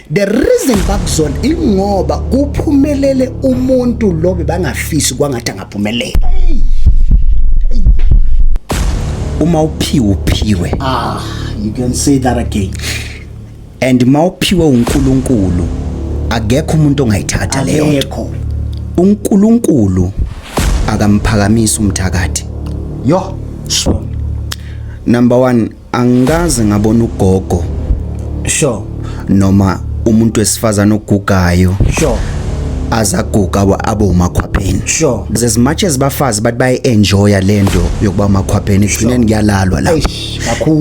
The reason bakuzona ingoba kuphumelele umuntu lo bebangafisi kwangathi angaphumelela. Uma uphiwe You can say that again. and mawuphiwe uNkulunkulu akekho umuntu ongayithatha leyo nto. uNkulunkulu akamphakamisa umthakathi. Sure. Number 1, angaze ngabona ugogo Sure. noma umuntu wesifazana ogugayo Sure. azaguga abomakhwapheni. Sure. As much as bafazi bathi bayenjoya lento yokuba amakhwapheni egcineni kuyalalwa la.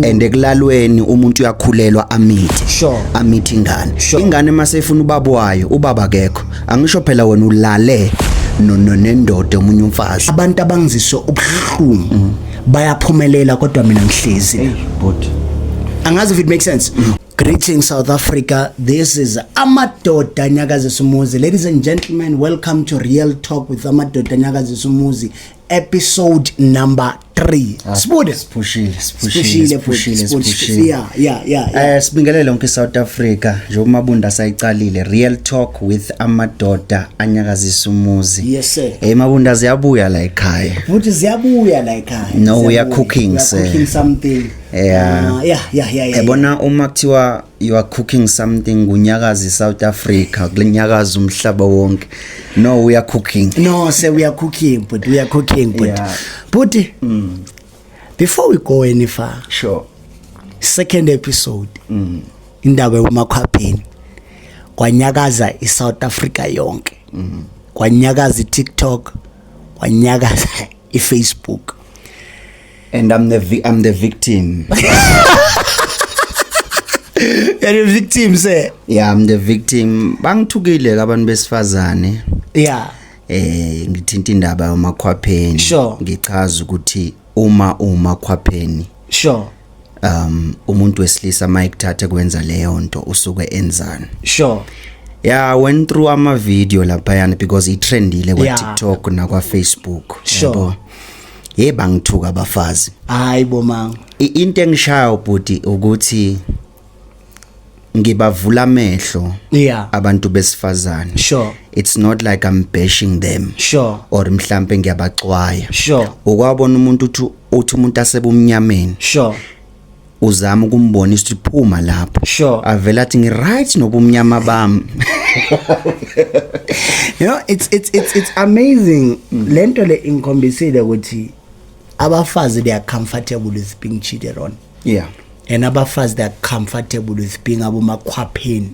And ekulalweni umuntu uyakhulelwa amithi. Sure. Amithi ingane. Sure. Ingane mase ifuna ubaba wayo, ubaba akekho. Angisho phela wena ulale nendoda omunye umfazi. Abantu abangiziswa ubuhlungu bayaphumelela kodwa mina ngihlezi. Angazi if it makes sense. Greetings South Africa. This is Amadoda Nyakaza Sumuzi. Ladies and gentlemen, welcome to Real Talk with Amadoda Nyakaza Sumuzi, episode number 3. Spude. Spushile. Yeah. Sibingelele lonke South Africa. Njengoba Mabunda sayicalile, Real Talk with Amadoda Anyakaza Sumuzi. Yes sir. Mabunda ziyabuya la ekhaya. Futhi ziyabuya la ekhaya. No, we are cooking, sir. Cooking something. Yeah. Yeah. Uma kuthiwa you are cooking something kunyakazi South Africa, kunyakazi umhlaba wonke. No, we are cooking. No, sir, we are cooking. Yeah. But before we go any far, Sure. second episode, indaba yomakhwapheni kwanyakaza iSouth Africa yonke. Kwanyakaza iTikTok, kwanyakaza iFacebook. And I'm the victim. You're the victim, sir. Yeah, I'm the victim. Bangithukile abantu besifazane. Yeah. Ngithinta indaba yomakhwapheni. Sure. Ngichaza ukuthi umakhwapheni. Sure. Umuntu wesilisa mayikuthatha kwenza leyo nto usuke enzani. Sure. Yeah, I went through ama video lapha because it trendile kwa Yeah. TikTok na kwa Facebook. Sure. Bangithuka abafazi. Hayibo man. Into engishayo bhuti ukuthi ngibavula amehlo Yeah. abantu besifazane. Sure. It's not like I'm bashing them. Sure. Or mhlambe ngiyabaxwaya. Sure. Ukwabona umuntu uthi umuntu asebumnyameni. Sure. Uzama ukumbonisa ukuthi phuma lapho. Sure. Avela athi ngiright nobumnyama bami. You know, it's amazing. Lento le inkhombisile ukuthi abafazi they are comfortable with being cheated on. Yeah. And abafazi they are comfortable with being abomakhwapheni.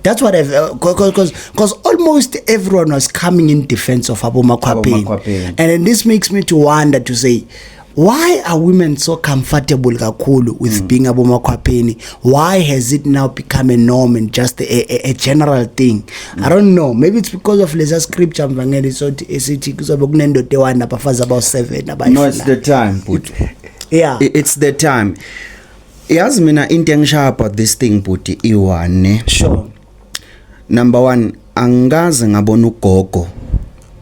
That's what I've because almost everyone was coming in defense of abomakhwapheni. And then this makes me to wonder to say, why are women so comfortable kakhulu with being abomakhwapheni? Why has it now become a norm and just a general thing? I don't know. Maybe it's because of lesa scripture mvangeli so esithi kuzobe kunendoda ewani abafazi about 7 abayifuna. No, it's the time, but yeah. It's the time. Yazi mina into engishaya about this thing bhuti iwane. Sure. Number 1, angaze ngabona ugogo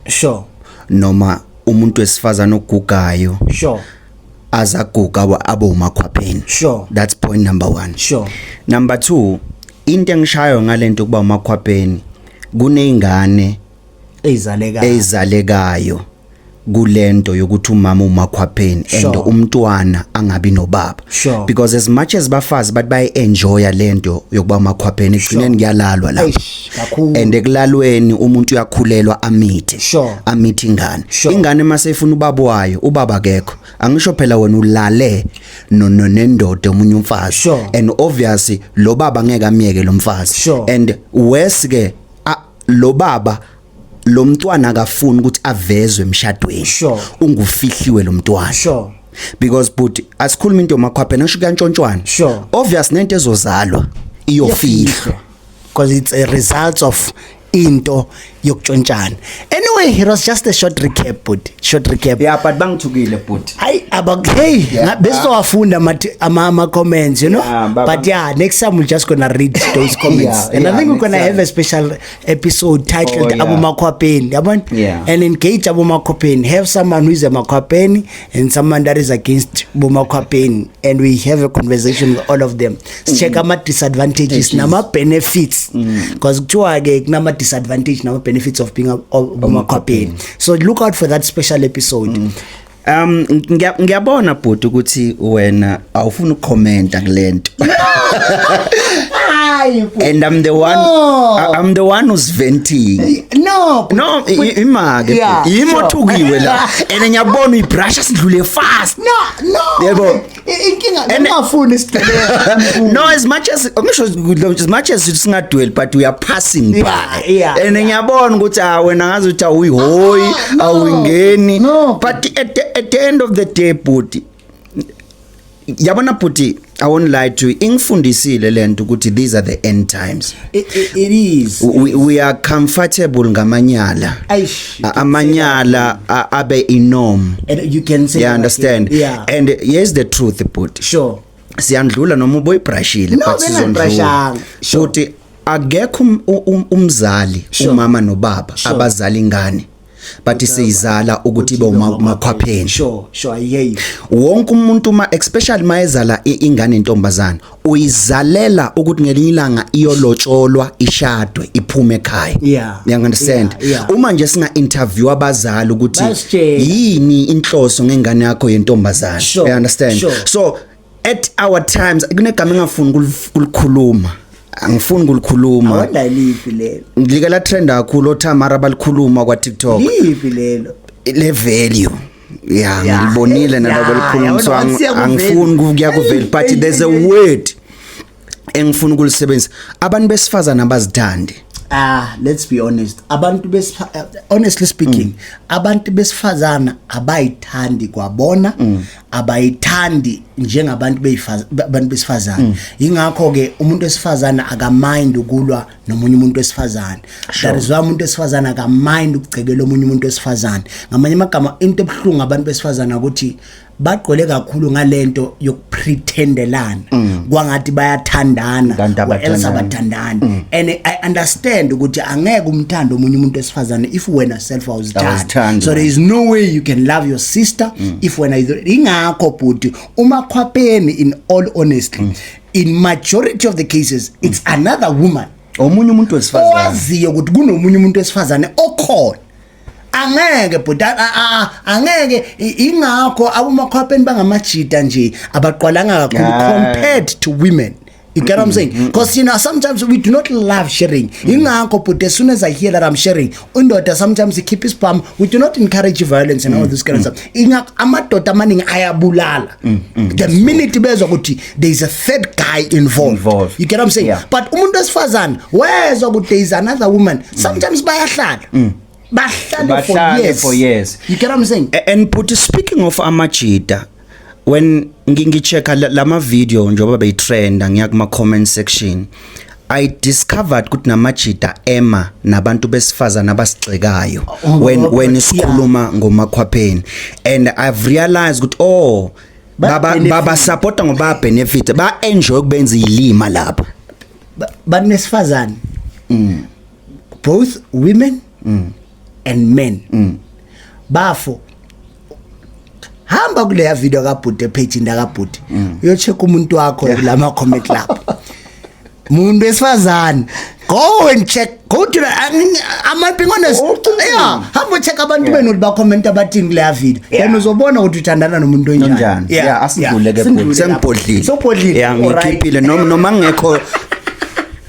Sure. noma umuntu wesifazana ogugayo Sure. azaguga abomakhwapheni. Sure. That's point number 1. Sure. Number 2, into engishayo ngalento kuba umakhwapheni kuneyingane ezalekayo kulento yokuthi umama umakhwapheni and umntwana angabi nobaba. Sure. Because as much as bafazi bathi bayenjoya lento yokuba umakhwapheni egcineni kuyalalwa la. And ekulalweni umuntu uyakhulelwa amithi. Sure. Amithi ingane. Sure. Ingane mase ifuna ubaba wayo, ubaba akekho. Angisho phela wena ulale nendoda omunye umfazi. Sure. And obviously lo baba ngeke amiyeke lo mfazi. Sure. And wesike lo baba lo mntwana akafuni ukuthi avezwe emshadweni. Sure. Ungufihliwe lo mntwana. Sure. Because but asikhuluma into yomakhwapheni asho kuyantshontshwana. Sure. Obvious nento ezozalwa iyofihlwa because it's a result of into yokutshontshana. Anyway, it was just a short recap, but short recap. Yeah, but bangithukile but. Hey, bese wafunda ama comments, you know. Yeah, but yeah, next time we're just gonna read those comments. And I think we're gonna have a special episode titled Abu Makwapeni, yabona? Yeah. And engage Abu Makwapeni. Have someone who is a Makwapeni and someone that is against Abu Makwapeni, and we have a conversation with all of them. Check ama disadvantages nama benefits. Because kuthiwa ke kunama disadvantage nama benefits of being a Makwapeni. So look out for that special episode. Ngiyabona bhuti ukuthi wena awufuna ukukhomenta kulento. And I'm the one who's venting. No, imake imothukiwe la. And ngiyabona uyibrush sidlule fast. No. Yebo. Inkinga ngiyafuna isidelele. No, as much as singadwell but we are passing by. And ngiyabona ukuthi wena ngazi ukuthi awuyihoyi awungeni. But at the end of the day bhuti yabona bhuti, I won't lie to you, ingifundisile lento ukuthi these are the end times. It is. We are comfortable ngamanyala. Amanyala abe inorm. And you can say, you understand? Yeah. And here's the truth bhuti. Sure. Siyandlula noma uboyibrushile but sizondlula. Futhi akekho umzali umama nobaba abazali ingane. But isizala ukuthi ibe umakhwapheni. Sure, I hear you. Wonke umuntu especially mayezala ingane intombazana uyizalela ukuthi ngelinye ilanga iyolotsholwa ishadwe iphume ekhaya. Yeah. You understand? Yeah. Uma nje singa interview abazali ukuthi yini inhloso ngengane yakho yentombazana. You understand? So at our times kunegama engafuni ukulikhuluma. Angifuni ukulikhuluma. Awanda lipi lelo. Ngilike la trend kakhulu oThamara balikhuluma kwa TikTok. Lipi lelo. Le value. Yeah, ngibonile nalabo likhuluma so angifuni ukuya ku value but there's a word engifuna ukulisebenzisa. Abantu besifazana abazithandi. Let's be honest. Honestly speaking, abantu besifazana abayithandi kwabona, abayithandi njengabantu besifazana. Ingakho ke umuntu wesifazana akamind ukulwa nomunye umuntu wesifazana. That is why umuntu wesifazana akamind ukugcekela omunye umuntu wesifazana. Ngamanye amagama into ebhlungu abantu besifazana ukuthi baqole kakhulu ngalento yokupretendelana kwangathi bayathandana else abathandana. And I understand ukuthi angeke umthando omunye umuntu wesifazana if wena self awuzithanda. So there is no way you can love your sister if wena ingakho but umakhwapheni in all honesty in majority of the cases it's another woman omunye umuntu wesifazana owaziyo ukuthi kunomunye umuntu wesifazana okhona. Angeke but angeke ingakho abumakhwapheni bangamajita nje abaqwalanga kakhulu compared to women. You get what I'm saying? Because sometimes we do not love sharing. Ingakho but as soon as I hear that I'm sharing, undoda sometimes he keep his palm. We do not encourage violence and all this kind of stuff. Ingakho amadoda amaningi ayabulala. The minute bezwa ukuthi there is a third guy involved. You get what I'm saying? Yeah. But umuntu wesifazana wezwa ukuthi there is another woman. Sometimes bayahlala. Bahlale for years. You get what I'm saying? And but speaking of amajita, when ngicheka lama video njoba beyitrend ngiya kuma comment section, I discovered ukuthi namajita ema nabantu besifazana abasigcekayo when isikhuluma ngomakhwapheni, and I've realized ukuthi baba supporta ngoba benefit ba enjoy ukubenza ilima lapha banesifazana both women and men bafo hamba kule video kaBhuti page ndakaBhuti uyo check umuntu wakho lama comment club umuntu wesifazana go and check go to I'm being honest hamba check abantu benu ba comment abathini kule video then uzobona ukuthi uthandana nomuntu onjani. Yeah, asidlule ke Bhuti sengibhodlile yeah ngikhiphile noma ngekho.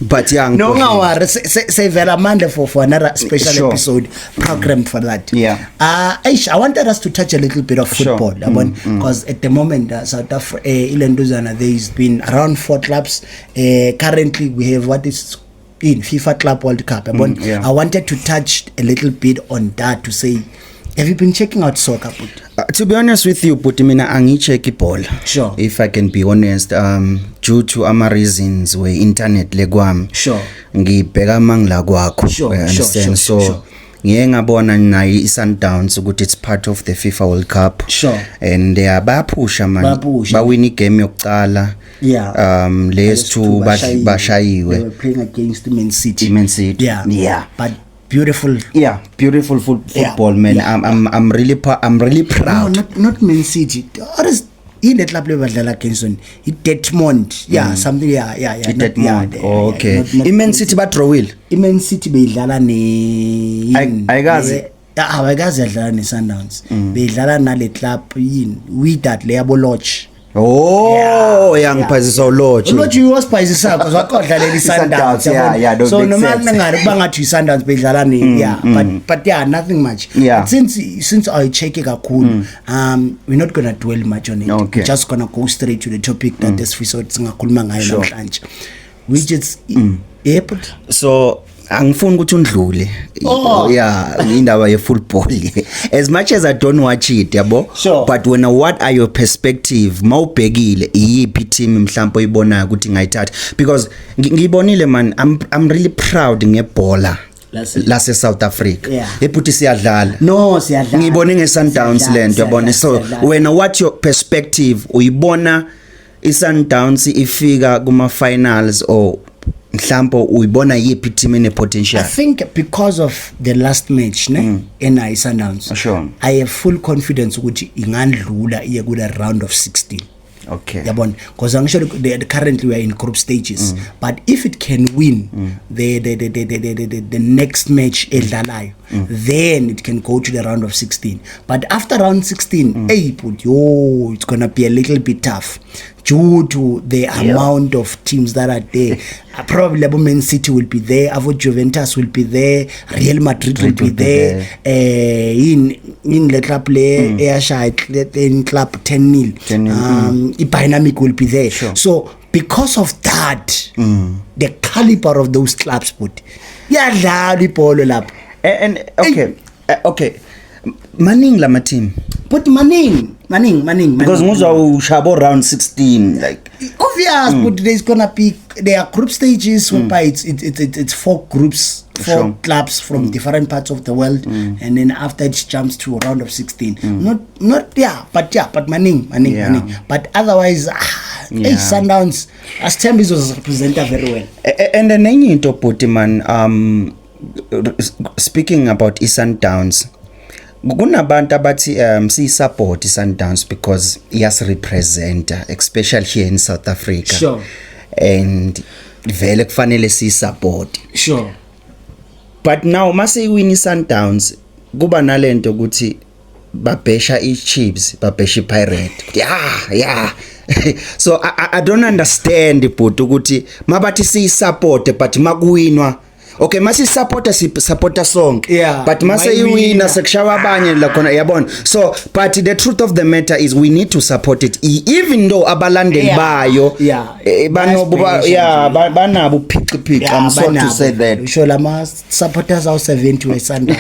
But yeah, no worry. Say very Monday for another special episode programmed for that. Yeah. Aisha, I wanted us to touch a little bit of football, because at the moment South Africa, Ilenduzana, there's been around 4 clubs. Currently, we have what is in FIFA Club World Cup. I wanted to touch a little bit on that to say, have you been checking out soccer? To be honest with you, but mina angicheck ibhola. Sure. If I can be honest, due to ama reasons we internet lekwami. Sure. Ngibheka mangila kwakho. Sure. Understand? So ngiye ngabona nayo iSundowns ukuthi it's part of the FIFA World Cup. Sure. And bayaphusha man. Bawina igame yokuqala. Yeah. Last two bashayiwe. They were playing against Man City. Man City. Yeah. But beautiful. Yeah, beautiful football, man. Yeah. I'm really proud. No, not Man City. What is in the club level against one? Dortmund. Yeah, something. Yeah. Dortmund. Okay. Man City badrawile. Man City beyidlala ne ayikazi. Awakazi yadlala ne Sundowns. Beyidlala nale club yini. Wydad le yabo Lodge. Oh, yangiphazisa uLodge. uLodge wasphazisa because wakhodlalela iSundowns. Yeah, so noma ngari bangathi iSundowns beyidlala ne but nothing much. Yeah. But since I check kakhulu, we're not going to dwell much on it. Okay. We're just going to go straight to the topic that this episode singakhuluma ngayo namhlanje. Which is but so angifuni ukuthi undlule indaba ye football as much as I don't watch it yabo but what are your perspective mawubhekile iyiphi team mhlawumbe uyibonayo ukuthi ngayithatha because ngibonile man I'm really proud ngebhola lase South Africa ebuthi siyadlala siyadlala ngibone ngeSundowns lento yabona so what your perspective uyibona iSundowns ifika kuma finals or mhlambo uyibona yipi team ene potential? I think because of the last match in Sundowns, sure. I have full confidence ukuthi ingandlula iye ku the round of 16. Okay. Yabona because actually currently we are in group stages but if it can win the next match edlalayo then it can go to the round of 16 but after round 16 it's going to be a little bit tough due to the amount of teams that are there. Probably Man City will be there, Juventus will be there, Real Madrid will be there. In the club play in club 10-0 Dynamic will be there. Sure. So because of that the caliber of those clubs yadlala ibhola lapho and okay maning lama team but maning because nguzwa ushabo round 16 like obvious but there's gonna be there are group stages whereby it's four groups, four clubs from different parts of the world and then after it jumps to a round of 16 but maning but otherwise Sundowns as Thembizo was represented very well and then enye into but man speaking about Sundowns kunabantu abathi si support iSundowns because yes represent especially here in South Africa. Sure. And vele kufanele si support. Sure. But now mase iwin iSundowns kuba nalento ukuthi babhesha iChiefs babhesha iPirate. Yeah. So I don't understand but ukuthi mabathi si support but makuwinwa okay mase supporter song but mase iwina sekushawa abanye la khona yabona so but the truth of the matter is we need to support it even though abalandeli bayo banabo phiqi I'm sorry to say that sure lama supporters are 70 we Sundowns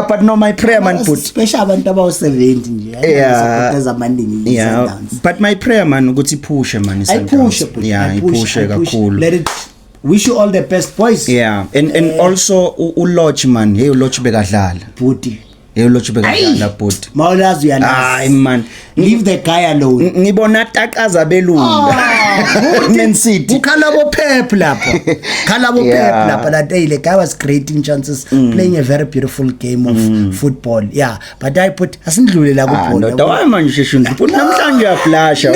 but no my prayer man put special abantu aba 70 nje supporters amaningi Sundowns but my prayer man ukuthi push man iPush kakhulu let it wish you all the best boys and also uLodge man uLodge bekadlala buti uLodge bekadlala buti mawulazi uyalazi man leave the guy alone ngibona taqaza belunga Man City ukhalabo Pep lapha that day the guy was creating chances playing a very beautiful game of football but I put asindlule la kubhola no manje shundipho namhlanje uyaflasha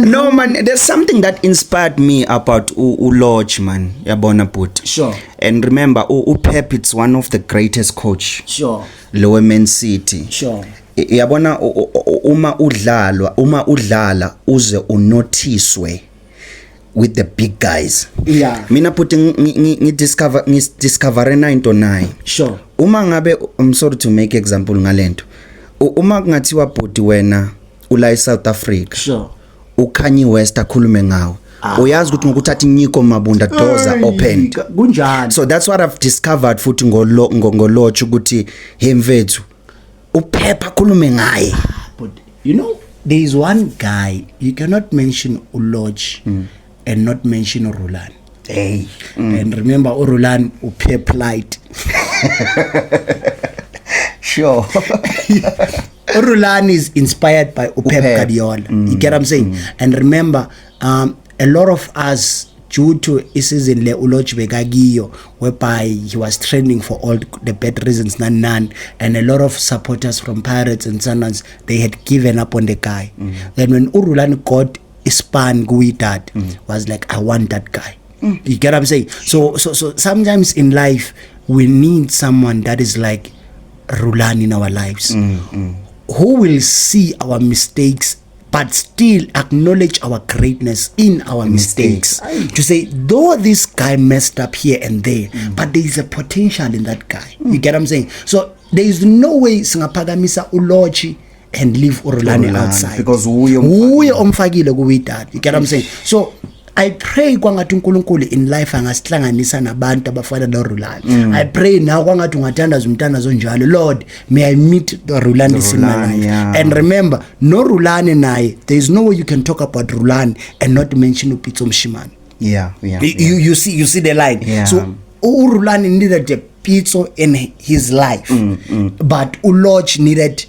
no man there's something that inspired me about uLodge man yabona but sure and remember Pep it's one of the greatest coach sure lowe Man City sure yabona uma udlala uze unotiswe with the big guys mina put discover 9 sure uma ngabe I'm sorry to make example ngalento uma kungathiwa body wena ula eSouth Africa sure uKanye West akhulume ngawe uyazi ukuthi ngokuthatha inyiko Mabunda doors are opened kunjani. So that's what I've discovered futhi ngolotch ukuthi hey mfethu uphepha khulume ngaye. But you know there is one guy you cannot mention uLodge and not mention Rulani. Hey. And remember Rulani uPep Light. Sure. Rulani is inspired by Pep Guardiola. You get what I'm saying? And remember, a lot of us, due to season le Uloch Begagiyo, whereby he was trending for all the bad reasons, none, and a lot of supporters from Pirates and Sundowns, they had given up on the guy. Then when Rulani got Span Guidad, was like, I want that guy. You get what I'm saying? So sometimes in life, we need someone that is like Rulani in our lives, who will see our mistakes but still acknowledge our greatness in our mistakes. To say, though this guy messed up here and there, but there is a potential in that guy. You get what I'm saying? So there is no way singapagamisa uLochi and leave Rulani outside, because uye omfakile kuwidad. You get what I'm saying? So I pray kwangathi uNkulunkulu in life angasihlanganisa nabantu abafana noRulani. I pray now kwangathi ungathandaza umntanazo njalo. Lord, may I meet the Rulani in my life. Yeah. And remember, no Rulani naye, there is no way you can talk about Rulani and not mention Pitso Mshimane. Yeah. You see the line. Yeah. So Rulani needed a Pitso in his life, but uLodge needed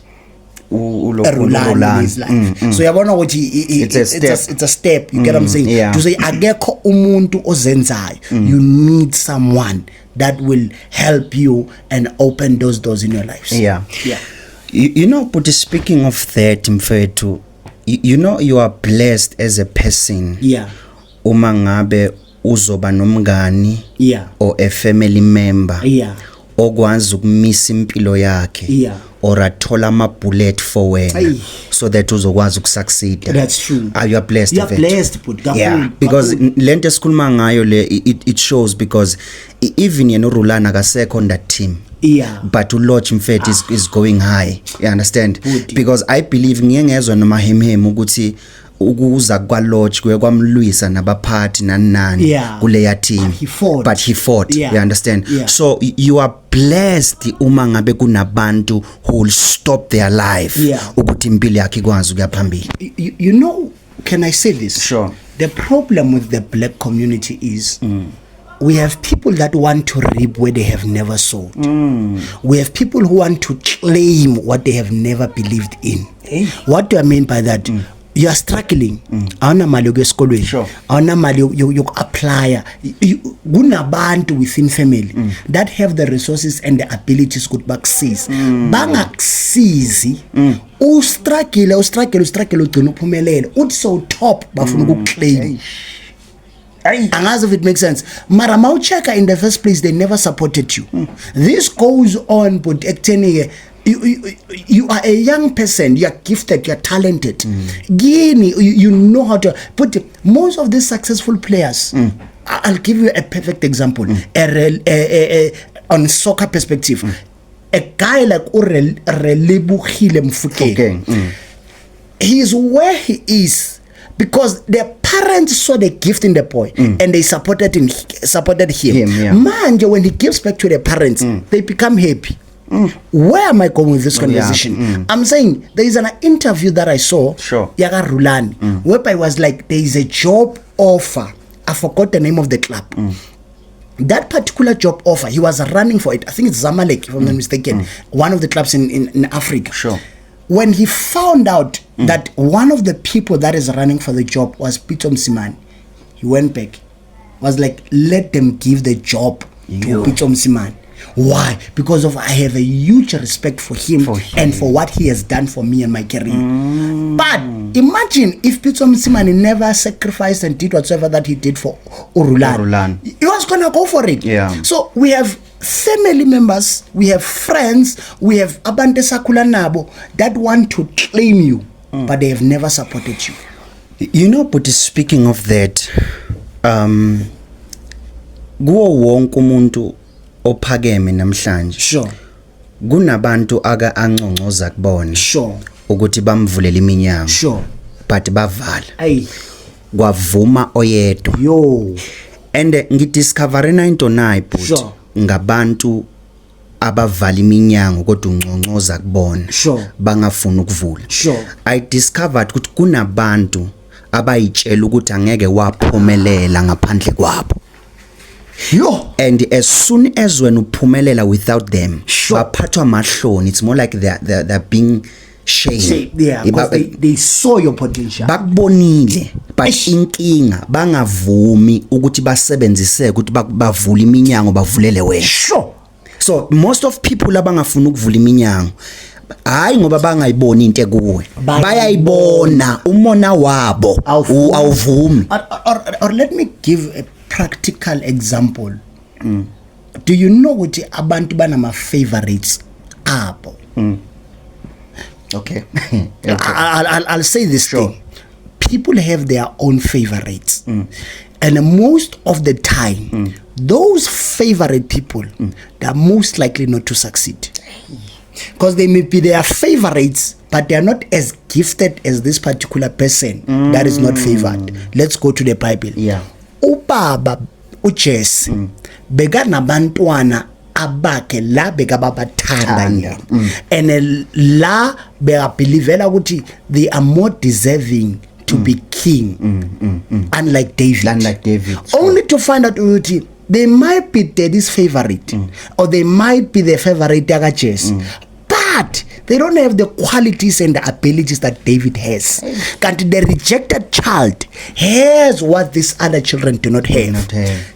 Rulani in his life. So yabona ukuthi it's a step. You get what I'm saying? Yeah. To say akekho umuntu ozenzayo, you need someone that will help you and open those doors in your lives. Yeah. You know, but speaking of that, mfethu, you know you are blessed as a person. Yeah. Uma ngabe uzoba nomngani, or a family member, okwazi ukumisa impilo yakhe, or athola ama-bullet for wena, so that uzokwazi ukusucceed. That's true. You are blessed. You are blessed, but because lento esikhuluma ngayo le it shows, because even yena uRulani akasekho on that team. But uLodge mfethu is going high. You understand? Because I believe ngiyengezwe noma hemhem ukuthi ukuza kwaLodge kuye kwamlwisa nabaphathi nani kuleya team, but he fought. You understand? So you are blessed uma ngabe kunabantu who will stop their life ukuthi impilo yakhe ikwazi ukuya phambili. You know, can I say this? Sure. The problem with the black community is we have people that want to reap where they have never sowed. We have people who want to claim what they have never believed in. What do I mean by that? You are struggling. Awuna mali yokuya awuna mali yoku-apply. Kunabantu within family that have the resources and the abilities ukuthi bakusize. Bangakusizi, ustruggle ugcina uphumelele. Uthi so top bafuna ukuclaim. Angazi if it makes sense. Mara mawucheka in the first place, they never supported you. This goes on, but you are a young person, you are gifted, you are talented. You know how to put most of these successful players. I'll give you a perfect example. On soccer perspective, a guy like Relebohile Mfokeng, he is where he is because their parents saw the gift in the boy and they supported him. Manje, when he gives back to their parents, they become happy. Where am I going with this conversation? I'm saying there is an interview that I saw, Yaga Rulani, whereby it was like there is a job offer. I forgot the name of the club. That particular job offer, he was running for it. I think it's Zamalek, if I'm not mistaken, one of the clubs in Africa. When he found out that one of the people that is running for the job was Pitso Mshimane, he went back. Was like, let them give the job to Pitso Mshimane. Why? Because I have a huge respect for him and for what he has done for me and my career. But imagine if Pitso Mshimane never sacrificed and did whatsoever that he did for Rulani. He was gonna go for it. So we have family members, we have friends, we have Abante Sakula Nabo that want to claim you, but they have never supported you. You know, but speaking of that, kuwo wonke umuntu ophakeme namhlanje, kunabantu aka angcongcoza kubona ukuthi bamvulela iminyango, but bavala. kwavuma oyedwa yo and ngidiscover into nayi but Sure. ngabantu abavala iminyango kodwa unconcoza kubona Sure. bangafuni ukuvula Sure. I discovered ukuthi kunabantu abayitshela ukuthi angeke waphumelela ngaphandle kwabo yo and as soon as when uphumelela without them Sure. baphathwa mahloni. It's more like they're being shamed. yeah because they saw your potential Bakubonile but inkinga bangavumi ukuthi basebenzise ukuthi bavule iminyango bavulele wena. sure So most of people abangafuni ukuvula iminyango hayi ngoba bangayiboni into kuwe bayayibona umona wabo awuvumi. Or let me give a practical example. Do you know ukuthi abantu banama favorites abo? Okay. I'll say this thing. People have their own favorites. And most of the time, those favorite people, they're most likely not to succeed. Because they may be their favorites, but they are not as gifted as this particular person that is not favored. Let's go to the Bible. Yeah. Ubaba uJesse bekanabantwana abakhe la bekababathanda and la beyabelievela ukuthi they are more deserving to be king unlike David. Only to find out ukuthi they might be daddy's favorite or they might be the favorite yaka Jesse but they don't have the qualities and the abilities that David has. Kanti the rejected child has what these other children do not have.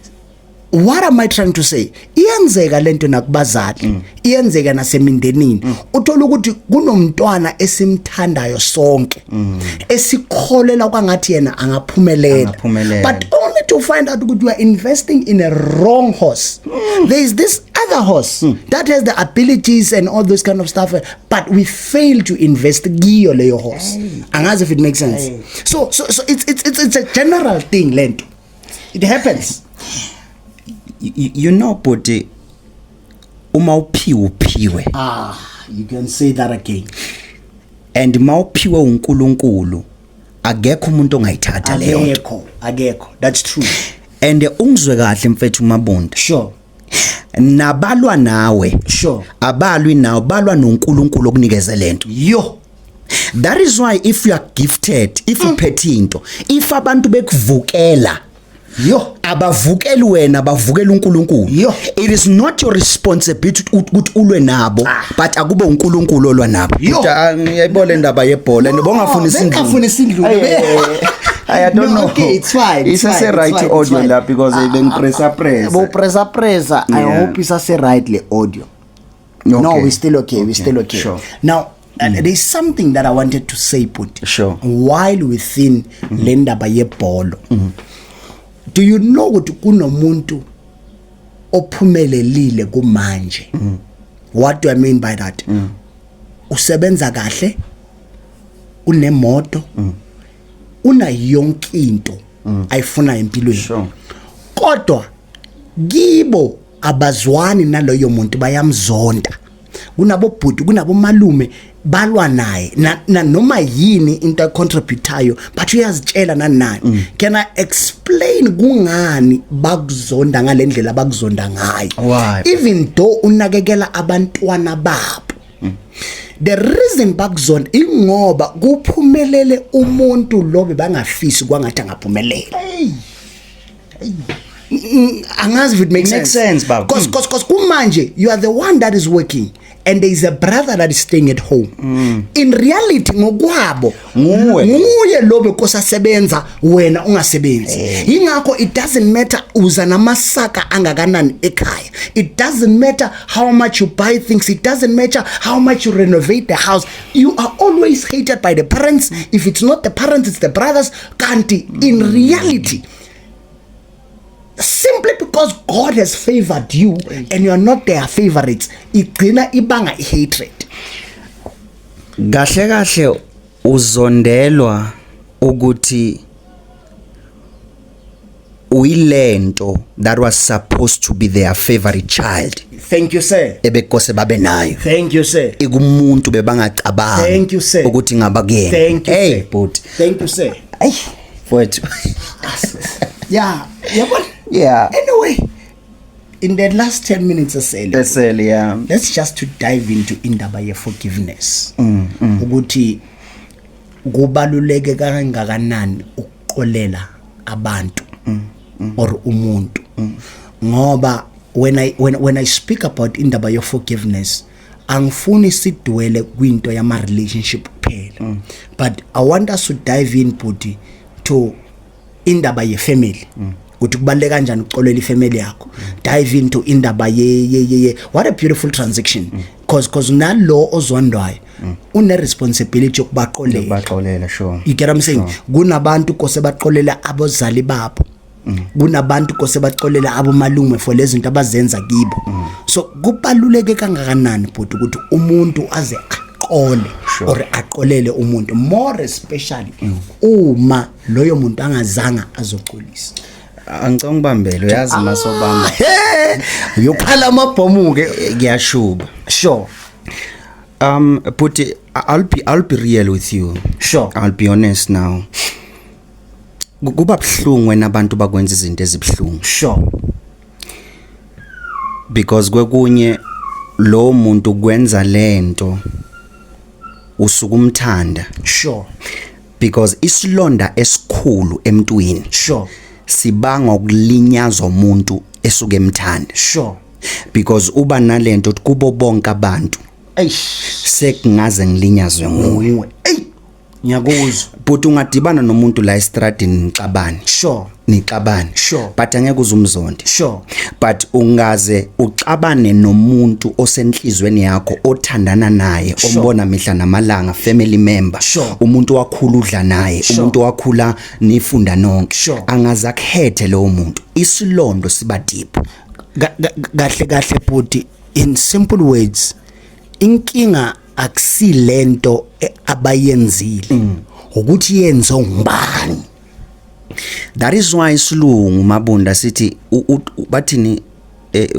What am I trying to say? Iyenzeka lento nakubazali, iyenzeka nasemindenini. Uthola ukuthi kunomntwana esimthandayo sonke. Esikholela kwangathi yena angaphumelela. But only to find out ukuthi you are investing in a wrong horse. There is this other horse that has the abilities and all those kind of stuff, but we fail to invest kiyo leyo horse. Angazi if it makes sense. So it's a general thing lento. It happens. You know but uma uphiwe You can say that again. and mawuphiwe uNkulunkulu akekho umuntu ongayithatha leyo Agekho. That's true. and ungizwe kahle mfethu Mabunda. Sure. Nabalwa nawe. Sure. Abalwi nawe balwa noNkulunkulu okunikeze lento. Yo. That is why if you are gifted, if uphethe into, if abantu bekuvukela Yo, abavukeli wena bavukela uNkulunkulu. Yo. It is not your responsibility ukuthi ulwe nabo but akube uNkulunkulu olwa nabo. Ngiyayibona indaba yebhola nebongafuni isindlu. I don't know. Okay, it's fine. It's a right audio la because even press. Bo press. I hope it's a rightly audio. Okay. No, we're still okay. We're still okay. Sure. Now, there's something that I wanted to say, Put. Sure. While within lenda ba yebholo. Do you know ukuthi kunomuntu ophumelelile kumanje? What do I mean by that? Usebenza kahle, unemoto, una yonke into ayifuna empilweni. Sure. Kodwa kibo abazwani naloyo muntu bayamzonda. Kunabo bhuti, kunabo malume balwa naye na noma yini into contributayo but uyazitshela nani. Can I explain kungani bakuzonda ngalendlela bakuzonda ngayo? Why? Even though unakekela abantwana babo. The reason bakuzonda ingoba kuphumelele umuntu lobe bangafisi kwangathi angaphumelela. Angazi if it makes sense. Because kumanje you are the one that is working and there is a brother that is staying at home. In reality ngokwabo nguye lobe kosasebenza wena ungasebenzi. Ingakho it doesn't matter uza namasaka angakanani ekhaya. It doesn't matter how much you buy things. It doesn't matter how much you renovate the house. You are always hated by the parents. If it's not the parents, it's the brothers. Kanti in reality, simply because God has favored you and you are not their favorites, igcina ibanga hatred. Kahle uzondelwa ukuthi uyilento that was supposed to be their favorite child. Thank you, sir. Ebekose babe nayo. Thank you, sir. Ikumuntu bebangacabanga. Thank you, sir. Ukuthi ngaba kuyena. Thank you, hey, sir. But thank you, sir. Mfowethu. Yeah. Yeah. Anyway, in the last 10 minutes esele, yeah. Let's just to dive into indaba ye forgiveness. Ukuthi kubaluleke kangakanani ukuxolela abantu or umuntu. Ngoba when I speak about indaba ye forgiveness, angifuni sidwele kwinto yama relationship kuphela. But I want us to dive in Puti to indaba ye family. Ukuthi kubaleka kanjani uxolela ifamily yakho. Dive into indaba ye what a beautiful transaction. Cause nalo ozondwayo une responsibility yokubaqolela. Sure. You get what I'm saying? Kunabantu kose baqolela abozali babo. Kunabantu kose baxolela abomalume for lezi zinto abazenza kibo. So kubaluleke kangakanani futhi ukuthi umuntu aze aqole or aqolele umuntu, more especially uma loyo muntu angazanga azoxolisa. Angicela ngibambele uyazi masobamba. Uyokhala amabhomu ke ngiyashuba. Sure. But I'll be real with you. Sure. I'll be honest now. Kuba bhlungu wena abantu bakwenza izinto ezibhlungu. Sure. Because kwekunye lo muntu kwenza lento usukumthanda. Sure. Because isilonda esikhulu emntwini. Sure. Sibanga ukulinyazwa umuntu esuke emthanda. Sure. Because uba nalento kubo bonke abantu. Sekungaze ngilinyazwe nguwe. Ngiyakuzwa. But ungadibana nomuntu la estradini nixabane. Sure. Nixabane. Sure. But angeke uzumzonde. Sure. But ungaze uxabane nomuntu osenhlizweni yakho othandana naye, ombona mihla namalanga, family member. Sure. Umuntu wakhula udla naye, umuntu wakhula nifunda nonke. Sure. Angaze akhethe lo muntu. Isilondo siba deep. Kahle futhi in simple words, inkinga akusilento abayenzile ukuthi yenze ngubani. That is why isilungu mabunda sithi bathini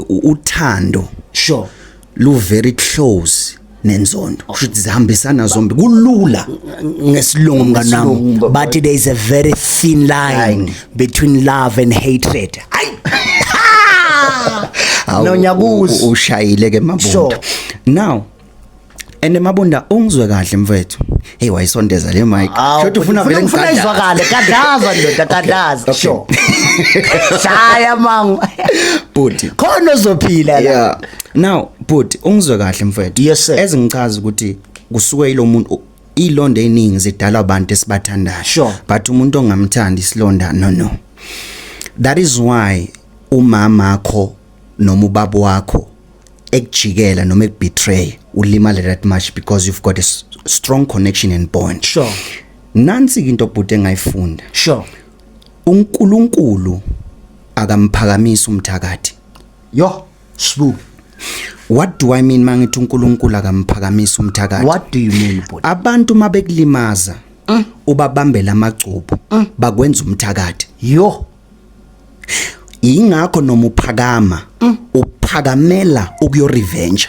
uthando. Sure. Lu very close nenzondo. Kushuthi zihambisana zombi kulula ngesilungu mnganami, but there is a very thin line between love and hatred. No nyakuzo ushayile ke mabunda. Sure. Now and mabunda ungizwe kahle mfethu. Hey wayisondeza le mic. Shothi ufuna vele ngizwakale kadaza ndoda kadaza. Sure. Shaya mangu. Buti. Khona uzophila la. Yeah. Now buti ungizwe kahle mfethu. Yes sir. Ezingichaza ukuthi kusuke ilo muntu ilonda eningi zidala abantu esibathandayo. Sure. But umuntu ongamthandi isilonda no. That is why umama akho noma ubaba wakho ekujikela noma ekubetray ulimala that much, because you've got a strong connection and bond. Sure. Nansi into obhuti engayifunda. Sure. uNkulunkulu akamphakamisa umthakathi. Yo, sbu. What do I mean mangithi uNkulunkulu akamphakamisa umthakathi? What do you mean bhuti? Abantu mabekulimaza ubabambela amacubu bakwenza umthakathi. Yo. Ingakho noma uphakama uphakamela ukuyo revenge.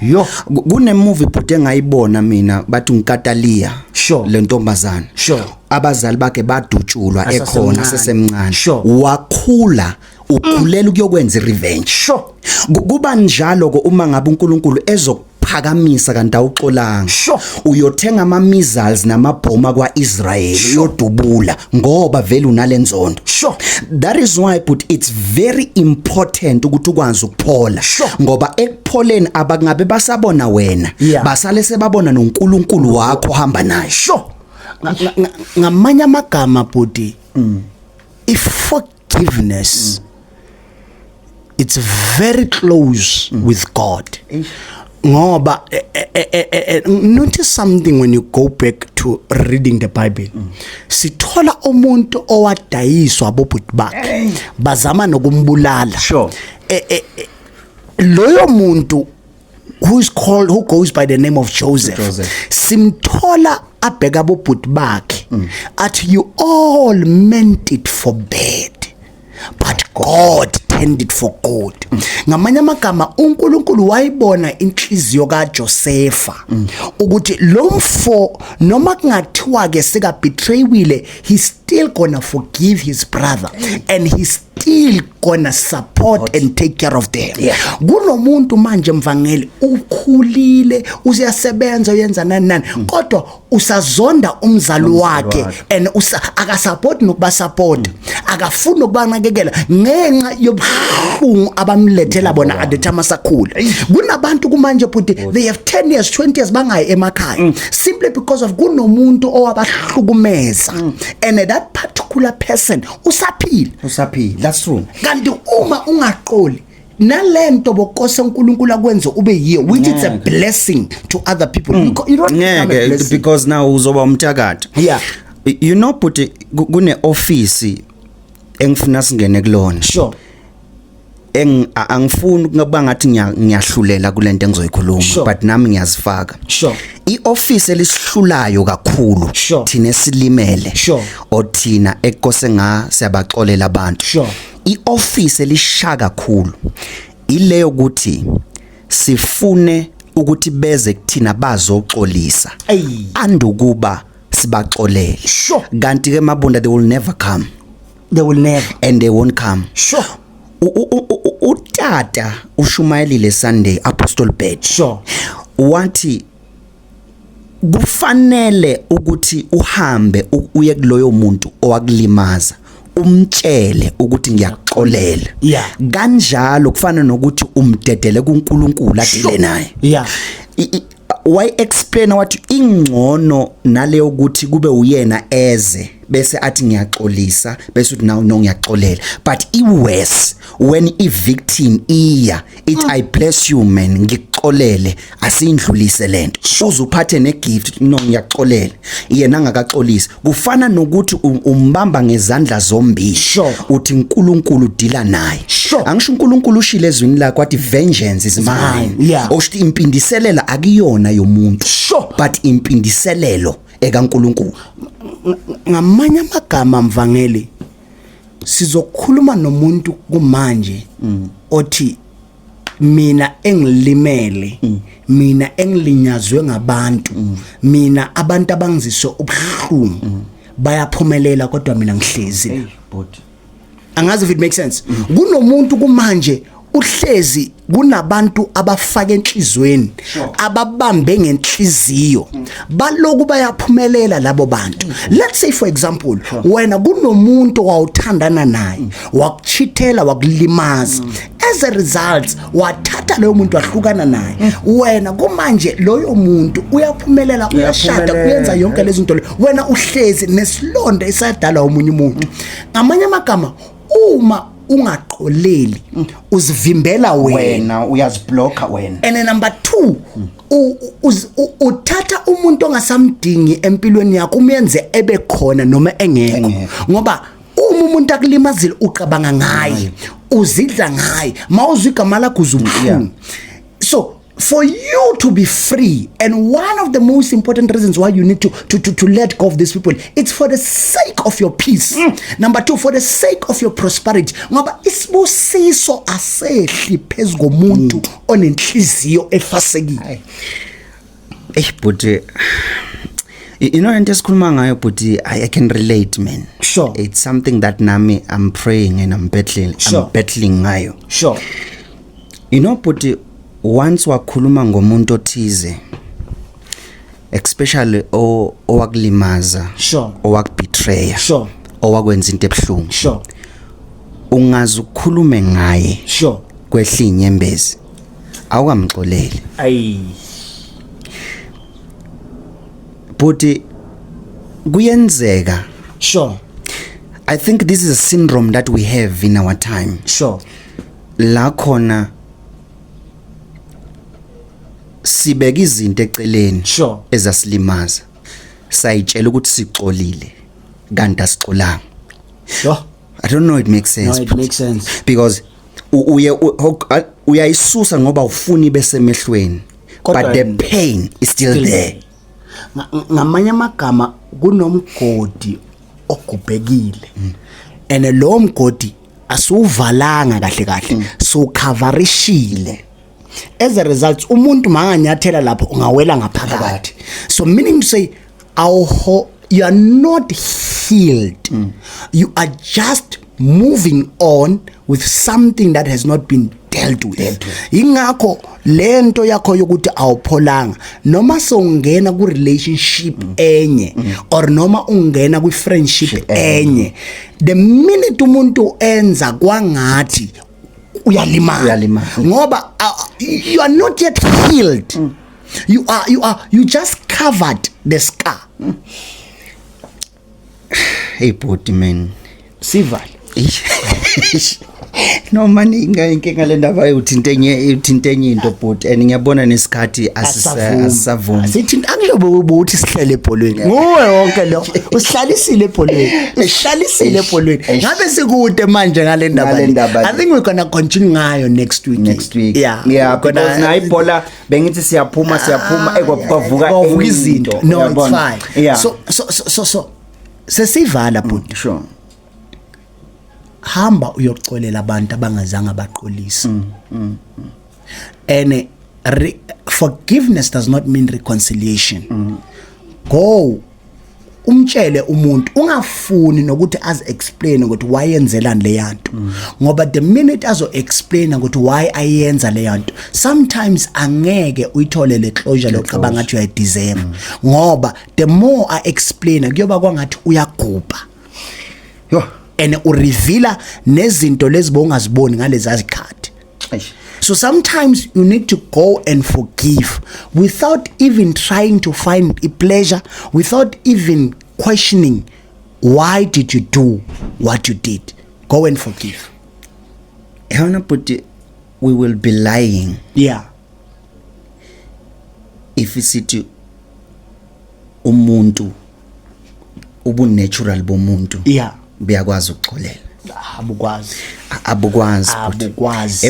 Yo. Kune movie bhuti engayibona mina bathi uNkataliya. Sure. Le ntombazana. Sure. Abazali bakhe badutshulwa ekhona sesemncane. Sure. Wakhula ukhulela ukuyokwenza revenge. Sure. Kuba njalo ko uma ngabe uNkulunkulu ezokuphakamisa kanti awuxolanga. Sure. Uyothenga ama missiles namabhoma kwaIsrael uyodubula ngoba vele unalenzondo. Sure. That is why but it's very important ukuthi ukwazi ukuphola. Sure. Ngoba ekupholeni abakungabe basabona wena, basale sebabona noNkulunkulu wakho hamba naye. Sure. Ngamanye amagama bhuti, if forgiveness it's very close with God. Ngoba notice something when you go back to reading the Bible. Sithola umuntu owadayiswa abobhuti bakhe bazama nokumbulala. Sure. Loyo muntu who goes by the name of Joseph. Simthola abheka abobhuti bakhe athi you all meant it for bad, but God intended for good. Ngamanye amagama uNkulunkulu wayibona inhliziyo kaJosepha ukuthi lo mfo noma kungathiwa ke seka betraywile, he's still gonna forgive his brother and he's still gonna support and take care of them. Kunomuntu manje mvangeli ukhulile, usiyasebenza uyenza nani kodwa usazonda umzali wakhe and akasupport nokuba support, akafuni ukubanakekela ngenxa yobuhlungu abamlethela bona at the time asakhula. Kunabantu kumanje futhi they have 10 years 20 years bangayi emakhaya simply because of kunomuntu owabahlukumeza and that particular person usaphila. That's true. Kanti uma ungaqoli nalento bokose uNkulunkulu akwenze ube yiyo, which is a blessing to other people. You don't because now uzoba umthakathi. You know but kune office engifuna singene kulona. Sure. Angifuni ukuba ngathi ngiyahlulela kulento engizoyikhuluma, but nami ngiyazifaka. Sure. I-office elisihlulayo kakhulu thina esilimele othina ekose siyabaxolela abantu. I-office elishaka kakhulu ileyo ukuthi sifune ukuthi beze kuthina bazoxolisa andukuba sibaxolele. Kanti ke mabunda they will never come. They will never and they won't come. Sure. Utata uShumayeli Sunday Apostle Bed wathi kufanele ukuthi uhambe uye kuloyo muntu owakulimaza umtshele ukuthi ngiyaxolela. Kanjalo kufana nokuthi umdedele kuNkulunkulu adile naye. Why explain what ingcono naleyo ukuthi kube uyena eze bese athi ngiyaxolisa bese uthi nawo ngiyaxolela, but iworse when I victim iya it I bless you man ngixolele asindlulise lento uzuphathe ne gift no ngiyaxolela yena angakaxolisi. Kufana nokuthi umbamba ngezandla zombili uthi uNkulunkulu dila naye. Angisho uNkulunkulu ushile ezwini lakhe wathi vengeance is mine. Oshthi impindiselela akuyona yomuntu but impindiselelo ekaNkulunkulu. Ngamanye amagama mvangeli sizokhuluma nomuntu kumanje othi mina engilimele, mina engilinyazwe ngabantu, mina abantu abangizise ubuhlungu bayaphumelela kodwa mina ngihlezi. Angazi if it makes sense. Kunomuntu kumanje uhlezi kunabantu abafaka enhlizweni ababambe ngenhliziyo baloku bayaphumelela labo bantu. Let's say for example wena kunomuntu wawuthandana naye wakuchithela wakulimaza, as a result wathatha loyo muntu wahlukana naye, wena kumanje loyo muntu uyaphumelela uyashada uyenza yonke lezi zinto, wena uhlezi nesilonda esadala umunye umuntu. Ngamanye amagama uma ungaqoleli uzivimbela wena uyaziblocker wena. And number 2 uthatha umuntu ongasamdingi empilweni yakho umenze ebe khona noma engekho, ngoba uma umuntu akulimazile uqabanga ngaye uzidla ngaye mawuzwa igama lakho uzubuhlungu. So for you to be free, and one of the most important reasons why you need to let go of these people, it's for the sake of your peace. Number 2, for the sake of your prosperity. Ngoba isibusiso asehli phezu komuntu onenhliziyo efasekile. But you know into esikhuluma ngayo but I can relate man. It's something that nami I'm praying and I'm battling ngayo. You know but once wakhuluma ngomuntu othize, especially owakulimaza, owakubetray, owakwenza into ebuhlungu, ungaze ukukhulume ngaye kwehla inyembezi awukamxoleli. But kuyenzeka. I think this is a syndrome that we have in our time. La khona sibeka izinto eceleni ezasilimaza sayitshela ukuthi sixolile kanti asixolanga. I don't know, it makes sense. No, it makes sense because uyayisusa ngoba ufuni bese emehlweni, but the pain is still there. Ngamanye amagama kunomgodi ogubhekile and lo mgodi asuvalanga kahle so coverishile. As a result umuntu manganyathela lapho ungawela ngaphakathi. So meaning to say you are not healed. You are just moving on with something that has not been dealt with. Ingakho lento yakho yokuthi awupholanga noma songena ku relationship enye or noma ungena ku friendship enye, the minute umuntu enza kwangathi uyalimala ngoba you are not yet healed. You just covered the scar. Hey bhuti man, sivale. No mani inkinga le ndaba uthinte enye into bhuti and ngiyabona nesikhathi asisavuma. Sithi akulobo uthi sihlele ebholweni. Nguwe wonke lo usihlalisile ebholweni. Usihlalisile ebholweni. Ngabe sikude manje ngale ndaba. I think we're going to continue ngayo next week. Yeah, because na ibhola bengithi siyaphuma kwavuka izinto. No, it's fine. Yeah. So sesivala bhuti. Sure. Hamba uyoxolela abantu abangazange baqolisa. And forgiveness does not mean reconciliation. Go umtshele umuntu, ungafuni nokuthi explain ukuthi why yenzelani le yanto, ngoba the minute azo explain ukuthi why ayenza le yanto, sometimes angeke uyithole le closure lokucabanga ngathi uya deserve, ngoba the more I explain kuyoba kwangathi uyagubha and ureveala nezinto lezibo ungaziboni ngalezi azikhathi. So sometimes you need to go and forgive without even trying to find a pleasure, without even questioning why did you do what you did. Go and forgive. But we will be lying. Yeah. If isithi umuntu ubunatural bomuntu. Yeah. Biyakwazi ukuxolela. Abukwazi.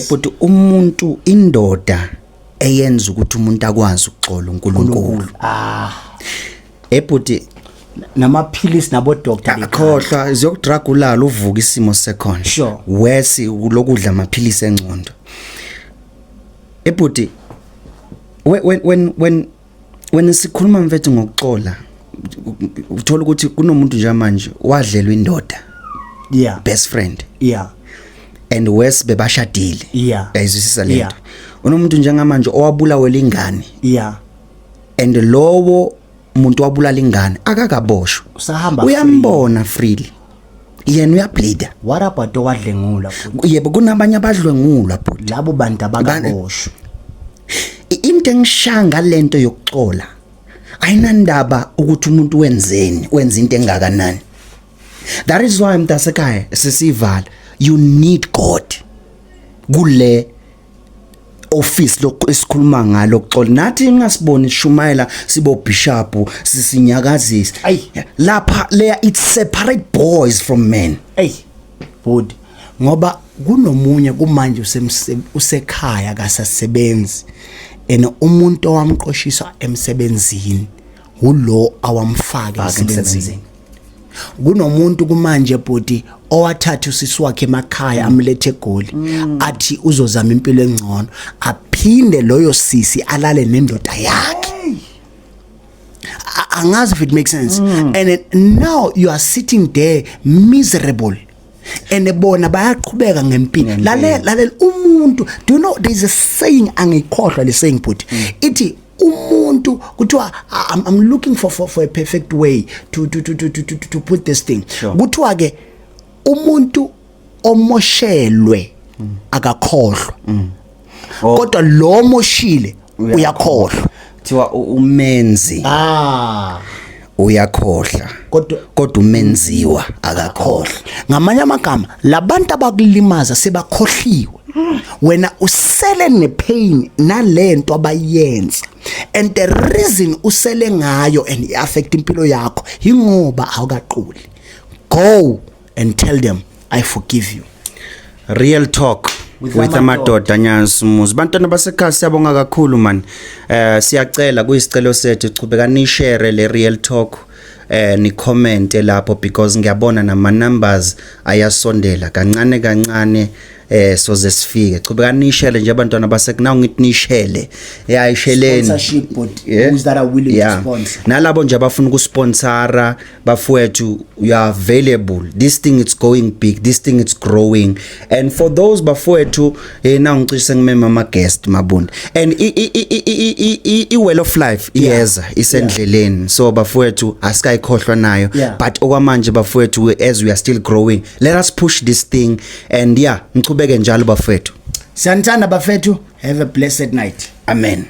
But umuntu indoda eyenza ukuthi umuntu akwazi ukuxola uNkulunkulu. But namaphilisi nabo doctor akhohlwa ziyokudrug ulala uvuka isimo sekhona. Sure. Wesi lokudla amaphilisi engcondo. But when sikhuluma mfethu ngokuxola, uthola ukuthi kunomuntu nje manje wadlelwa indoda. Yeah. Best friend. Yeah. And Wes bebashadile. Yeah. Ayizwisisa lento. Unomuntu njengamanje owabulawela ingane. Yeah. And lowo umuntu wabulala ingane akakaboshwa. Usahamba uyambona freely. Yena uyableeda. What about owadlengula futhi? Yebo kunabanye abadlwengulwa futhi. Labo bantu abakaboshwa. Into engishanga lento yokuxola. Ayinandaba ukuthi umuntu wenza into engakanani. That is why mntasekhaya sesivala, you need God kule office lokho esikhuluma ngalo ukuxola. Nathi ngasiboni Shumayela sibo bishop sisinyakazisa. Lapha leya it separate boys from men. Bud ngoba kunomunye kumanje usekhaya akasasebenzi ene umuntu owamqoshisa emsebenzini ulo awamfaka emsebenzini. Kunomuntu kumanje bhuti owathatha usisi wakhe emakhaya amlethe eGoli athi uzozama impilo engcono aphinde loyo sisi alale nendoda yakhe. Angazi if it makes sense. And now you are sitting there miserable and bona bayaqhubeka ngempilo. Lalela umuntu, do you know there is a saying angikhohlwa le saying bhuti ithi umuntu kuthiwa I'm looking for a perfect way to put this thing. Kuthiwa ke umuntu omoshelwe akakhohlwa kodwa lo moshile uyakhohlwa. Kuthiwa umenzi uyakhohlwa kodwa umenziwa akakhohlwa. Ngamanye amagama labantu abakulimaza sebakhohliwe wena usele nepain nalento abayenza, and the reason usele ngayo and affect impilo yakho ingoba awukaquli. Go and tell them I forgive you. Real talk with amadoda Nyansumuzi. Bantwana basekhaya siyabonga kakhulu man. Siyacela kuyisicelo sethu chubeka ni share le real talk ni comment lapho because ngiyabona nama numbers ayasondela kancane soze sifike chubeka nishele nje abantwana basekunawo ngithi nishele ayisheleni sponsorship but who's that are willing to sponsor nalabo nje abafuna ukusponsora bafowethu you are available, this thing it's going big, this thing it's growing, and for those bafowethu now ngicise ngimema ama guest mabunda and I well of life iyeza isendleleni so bafowethu asikayikhohlwa nayo but okwamanje bafowethu as we are still growing, let us push this thing and ngicubeke njalo bafowethu. Santhanda bafethu, have a blessed night. Amen.